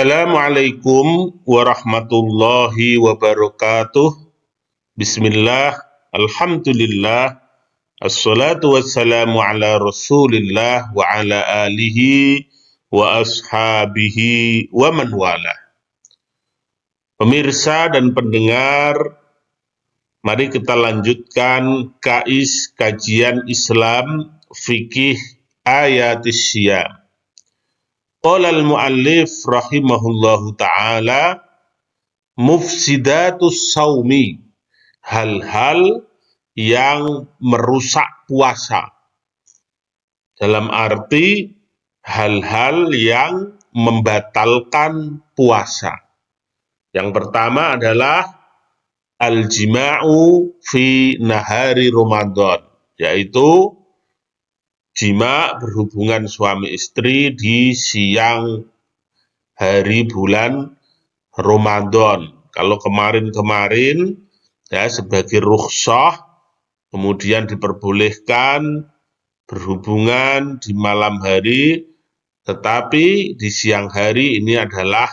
Assalamualaikum warahmatullahi wabarakatuh. Bismillah, alhamdulillah, assalatu wassalamu ala rasulillah wa ala alihi wa ashabihi wa man wala. Pemirsa dan pendengar, mari kita lanjutkan kajian Islam fikih ayatis syiyam. Qala al-muallif rahimahullahu ta'ala, mufsidatus saumi, hal-hal yang merusak puasa. Dalam arti hal-hal yang membatalkan puasa. Yang pertama adalah al-jima'u fi nahari Ramadan, yaitu jima berhubungan suami istri di siang hari bulan Ramadan. Kalau kemarin-kemarin ya sebagai rukhsah, kemudian diperbolehkan berhubungan di malam hari, tetapi di siang hari ini adalah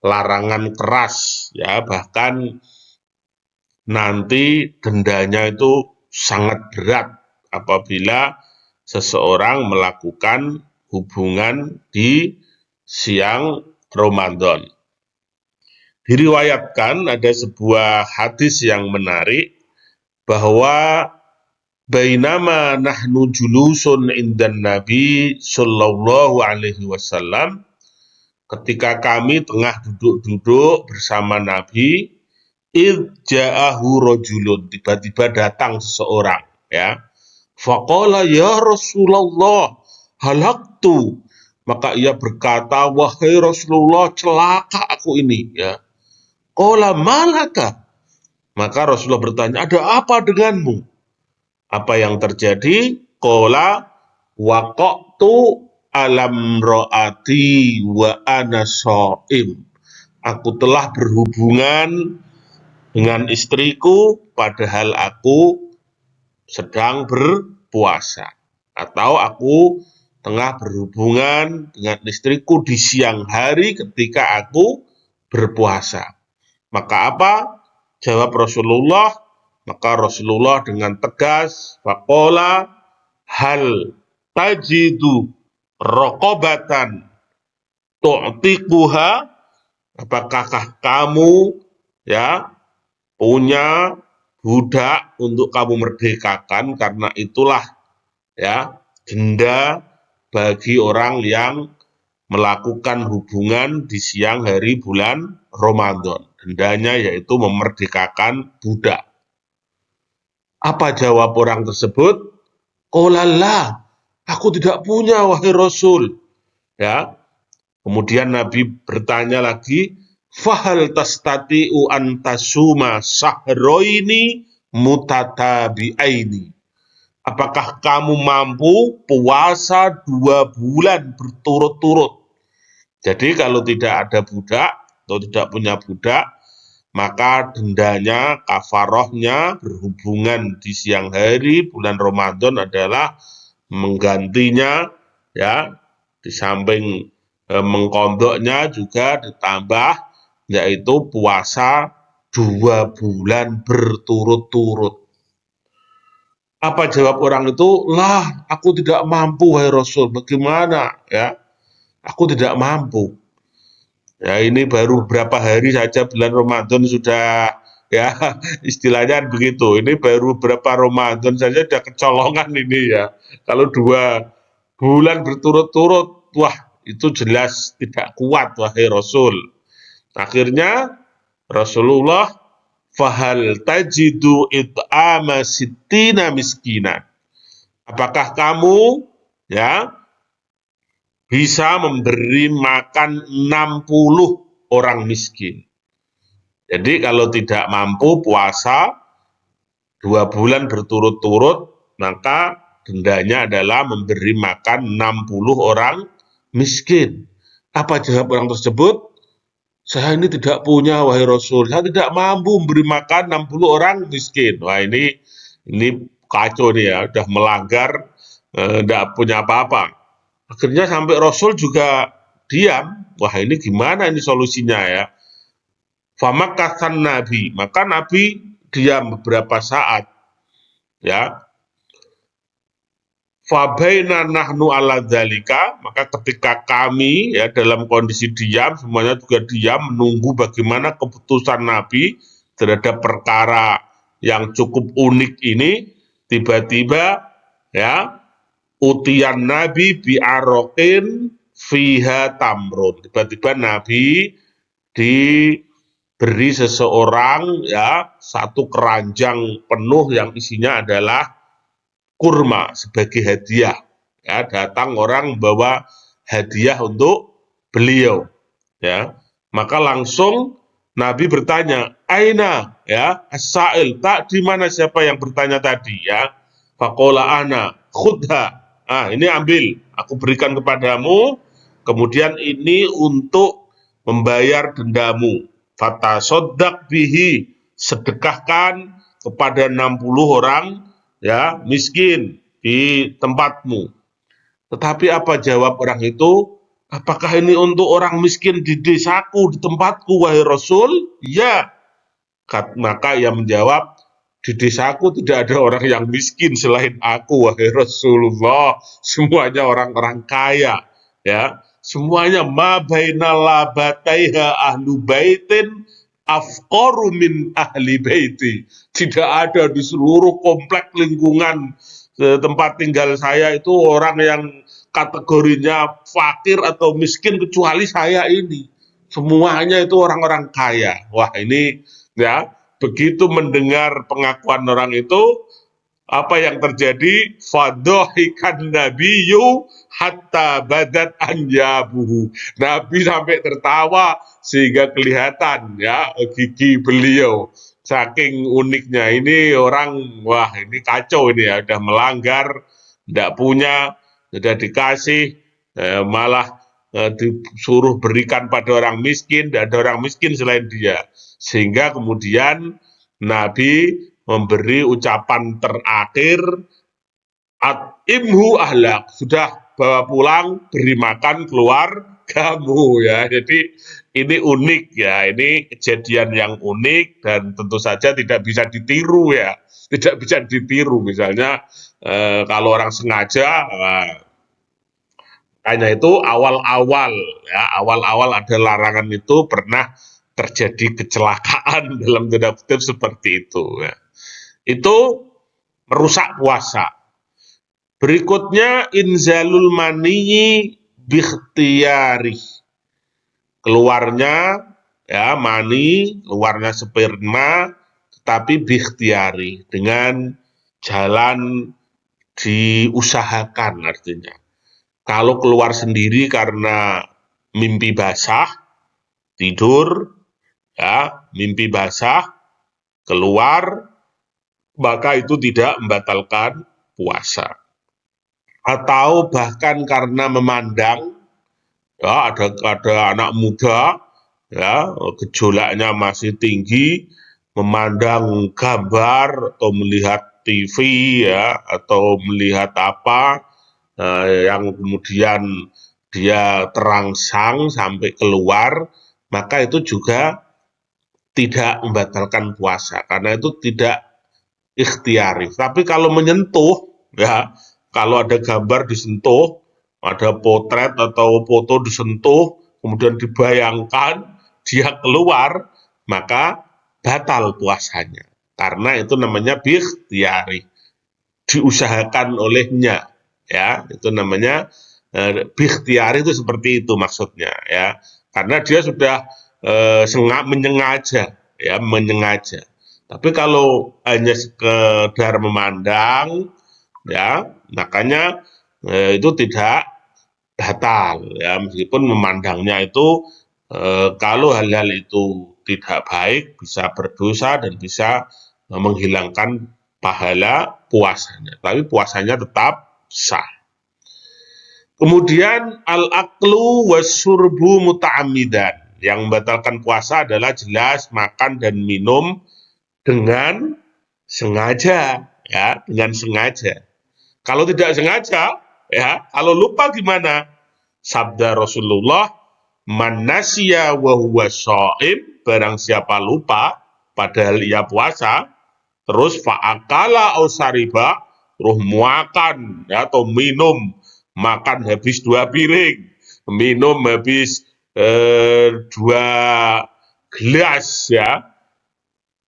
larangan keras, ya, bahkan nanti dendanya itu sangat berat apabila seseorang melakukan hubungan di siang Ramadan. Diriwayatkan ada sebuah hadis yang menarik bahwa bainama nahnu julusun indan Nabi sallallahu alaihi wasallam, ketika kami tengah duduk-duduk bersama Nabi, id ja'ahu rajulun, tiba-tiba datang seseorang, ya. Faqala ya Rasulullah halaktu, maka ia berkata, wahai Rasulullah, celaka aku ini, ya. Qala malaka, maka Rasulullah bertanya, ada apa denganmu? Apa yang terjadi? Qala waqatu alam ro'ati wa ana shaim, aku telah berhubungan dengan istriku padahal aku sedang berpuasa, atau aku tengah berhubungan dengan istriku di siang hari ketika aku berpuasa. Maka apa? Jawab Rasulullah. Maka Rasulullah dengan tegas, faqala hal tajidu raqabatan tu'tiquha, apakah kamu, ya, punya budak untuk kamu merdekakan, karena itulah, ya, denda bagi orang yang melakukan hubungan di siang hari bulan Ramadan. Dendanya yaitu memerdekakan budak. Apa jawab orang tersebut? Qala la, aku tidak punya wahai Rasul. Ya. Kemudian Nabi bertanya lagi, fahal tastati'u an tasuma sahroini mutatabi'aini, apakah kamu mampu puasa 2 bulan berturut-turut? Jadi kalau tidak ada budak atau tidak punya budak, maka dendanya, kafarohnya berhubungan di siang hari bulan Ramadan adalah menggantinya, ya, di samping mengkondoknya juga ditambah, yaitu puasa 2 bulan berturut-turut. Apa jawab orang itu? Lah, aku tidak mampu wahai Rasul. Bagaimana, ya? Aku tidak mampu. Ya, ini baru berapa hari saja bulan Ramadan sudah, ya, istilahnya begitu. Ini baru berapa Ramadan saja sudah kecolongan ini, ya. Kalau 2 bulan berturut-turut, wah, itu jelas tidak kuat wahai Rasul. Akhirnya Rasulullah, fahal tajidu it'ama sittina miskinan, apakah kamu, ya, bisa memberi makan 60 orang miskin. Jadi kalau tidak mampu puasa 2 bulan berturut-turut, maka dendanya adalah memberi makan 60 orang miskin. Apa jawab orang tersebut? Saya ini tidak punya wahai Rasul, saya tidak mampu memberi makan 60 orang miskin. Wah, ini kacau nih, ya, udah melanggar, tidak punya apa-apa. Akhirnya sampai Rasul juga diam, wah ini gimana ini solusinya ya? Famakasan Nabi, maka Nabi diam beberapa saat, ya. Fabaina nahnu ala dzalika, maka ketika kami ya dalam kondisi diam, semuanya juga diam menunggu bagaimana keputusan Nabi terhadap perkara yang cukup unik ini, tiba-tiba ya utian Nabi bi'arokin fiha tamrun. Tiba-tiba Nabi diberi seseorang ya satu keranjang penuh yang isinya adalah kurma sebagai hadiah. Ya, datang orang membawa hadiah untuk beliau. Ya, maka langsung Nabi bertanya, Aina, ya, as-sa'il, tak di mana siapa yang bertanya tadi, ya. Faqala ana, khudha. Ah, ini ambil, aku berikan kepadamu, kemudian ini untuk membayar dendamu. Fatasoddaq bihi, sedekahkan kepada 60 orang ya miskin di tempatmu. Tetapi apa jawab orang itu? Apakah ini untuk orang miskin di desaku, di tempatku, wahai Rasul? Ya. Maka ia menjawab, di desaku tidak ada orang yang miskin selain aku, wahai Rasulullah. Semuanya orang-orang kaya. Ya, semuanya ma baina labataiha ahlu baitin afqaru min ahli baiti. Tidak ada di seluruh komplek lingkungan tempat tinggal saya itu orang yang kategorinya fakir atau miskin kecuali saya ini. Semuanya itu orang-orang kaya. Wah ini ya begitu mendengar pengakuan orang itu, apa yang terjadi? Fadhahikan nabiyyu hatta badat anjabuhu. Nabi sampai tertawa sehingga kelihatan ya gigi beliau. Saking uniknya ini orang, wah ini kacau ini ya, udah melanggar, tidak punya, sudah dikasih, malah disuruh berikan pada orang miskin, dan ada orang miskin selain dia. Sehingga kemudian Nabi memberi ucapan terakhir, At-imhu ahlak, sudah bawa pulang, beri makan keluar kamu ya. Jadi ini unik ya, ini kejadian yang unik dan tentu saja tidak bisa ditiru ya, tidak bisa ditiru. Misalnya kalau orang sengaja, hanya itu awal-awal ya, awal-awal ada larangan itu pernah terjadi kecelakaan dalam tanda kutip seperti itu ya. Itu merusak puasa. Berikutnya inzalul maniyi bikhtiyari. Keluarnya ya mani, keluarnya sperma tetapi bikhtiyari, dengan jalan diusahakan artinya. Kalau keluar sendiri karena mimpi basah, tidur ya, mimpi basah keluar, maka itu tidak membatalkan puasa. Atau bahkan karena memandang, ya ada anak muda, ya gejolaknya masih tinggi, memandang gambar atau melihat TV ya, atau melihat apa, yang kemudian dia terangsang sampai keluar, maka itu juga tidak membatalkan puasa, karena itu tidak ikhtiari. Tapi kalau menyentuh, ya, kalau ada gambar disentuh, ada potret atau foto disentuh, kemudian dibayangkan dia keluar, maka batal puasanya. Karena itu namanya bikhtiari, diusahakan olehnya, ya, itu namanya bikhtiari itu seperti itu maksudnya, ya, karena dia sudah menyengaja, ya, menyengaja. Tapi kalau hanya sekedar memandang, ya, makanya itu tidak batal, ya, meskipun memandangnya itu kalau hal-hal itu tidak baik bisa berdosa dan bisa menghilangkan pahala puasanya, tapi puasanya tetap sah. Kemudian al-aklu wasyurbu muta'ammidan, yang membatalkan puasa adalah jelas makan dan minum dengan sengaja, ya, dengan sengaja. Kalau tidak sengaja, ya, kalau lupa gimana? Sabda Rasulullah, Man nasya wa huwa shaim, barang siapa lupa padahal ia puasa, terus fa'akala au sariba, terus makan ya, atau minum, makan habis 2 piring, minum habis 2 gelas ya,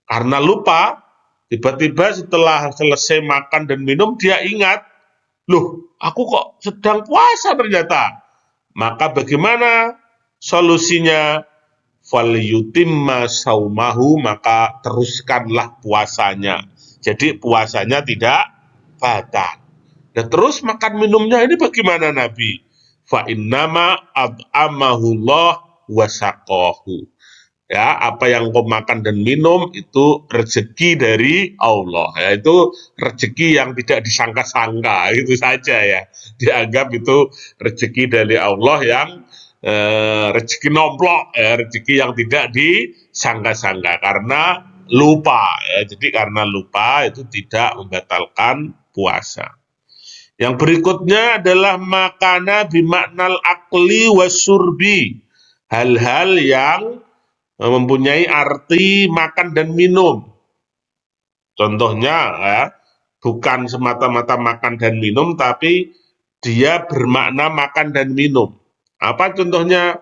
karena lupa, tiba-tiba setelah selesai makan dan minum dia ingat, loh aku kok sedang puasa ternyata. Maka bagaimana solusinya? Falyutimma saumahu, maka teruskanlah puasanya. Jadi puasanya tidak batal. Dan terus makan minumnya ini bagaimana Nabi? Fa innama at'amahullah wasaqahu. Ya, apa yang kau makan dan minum itu rezeki dari Allah. Ya, itu rezeki yang tidak disangka-sangka, itu saja ya. Dianggap itu rezeki dari Allah yang rezeki nomplok, ya, rezeki yang tidak disangka-sangka karena lupa. Ya. Jadi karena lupa itu tidak membatalkan puasa. Yang berikutnya adalah makana bimaknal akli wasurbi. Hal-hal yang mempunyai arti makan dan minum. Contohnya ya, bukan semata-mata makan dan minum, tapi dia bermakna makan dan minum. Apa contohnya?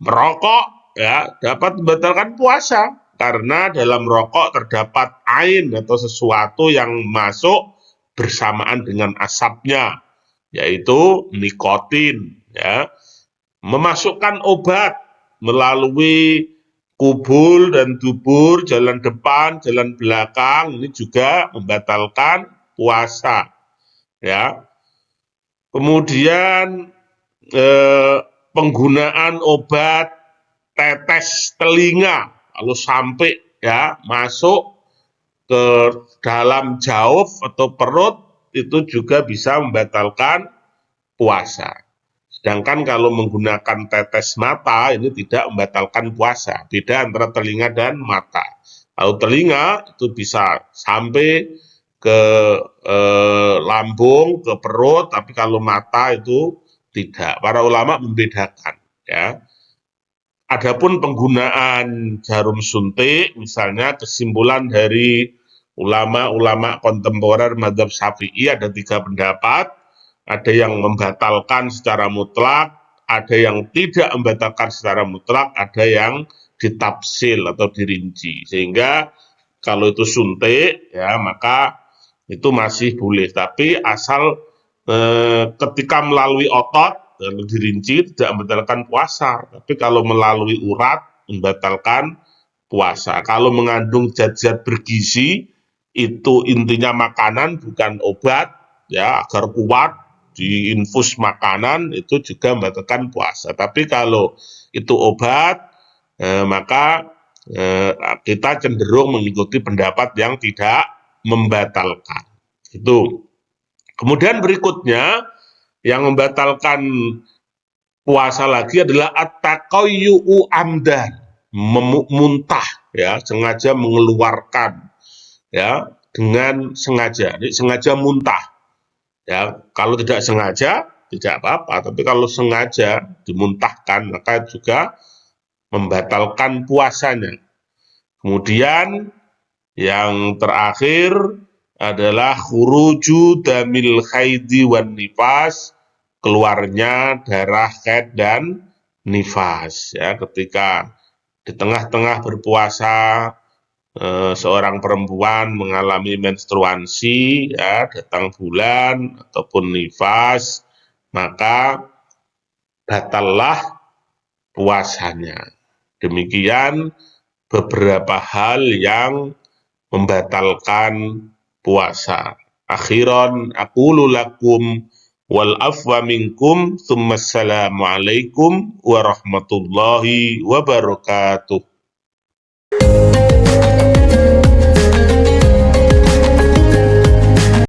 Merokok ya dapat membatalkan puasa karena dalam rokok terdapat ain atau sesuatu yang masuk bersamaan dengan asapnya, yaitu nikotin ya. Memasukkan obat melalui kubul dan dubur, jalan depan, jalan belakang, ini juga membatalkan puasa ya. Kemudian penggunaan obat tetes telinga kalau sampai ya masuk ke dalam jauf atau perut itu juga bisa membatalkan puasa. Sedangkan kalau menggunakan tetes mata ini tidak membatalkan puasa. Beda antara telinga dan mata. Kalau telinga itu bisa sampai ke lambung, ke perut, tapi kalau mata itu tidak. Para ulama membedakan ya. Adapun penggunaan jarum suntik, misalnya kesimpulan dari ulama-ulama kontemporer mazhab Syafi'i ada 3 pendapat. Ada yang membatalkan secara mutlak, ada yang tidak membatalkan secara mutlak, ada yang ditafsil atau dirinci. Sehingga kalau itu suntik, ya maka itu masih boleh. Tapi asal ketika melalui otot, lalu dirinci tidak membatalkan puasa. Tapi kalau melalui urat, membatalkan puasa. Kalau mengandung zat-zat bergizi, itu intinya makanan bukan obat, ya agar kuat, diinfus makanan itu juga membatalkan puasa. Tapi kalau itu obat, maka kita cenderung mengikuti pendapat yang tidak membatalkan. Itu. Kemudian berikutnya yang membatalkan puasa lagi adalah at-taqayyu'u amdan, muntah ya, sengaja mengeluarkan ya dengan sengaja. Ini sengaja muntah. Ya, kalau tidak sengaja tidak apa-apa, tapi kalau sengaja dimuntahkan maka juga membatalkan puasanya. Kemudian yang terakhir adalah khuruju damil haidi wan nifas, keluarnya darah haid dan nifas ya, ketika di tengah-tengah berpuasa seorang perempuan mengalami menstruasi, ya, datang bulan ataupun nifas, maka batallah puasanya. Demikian beberapa hal yang membatalkan puasa. Akhiran aqulu lakum wal afwa minkum, tsumma assalamu alaikum warahmatullahi wabarakatuh.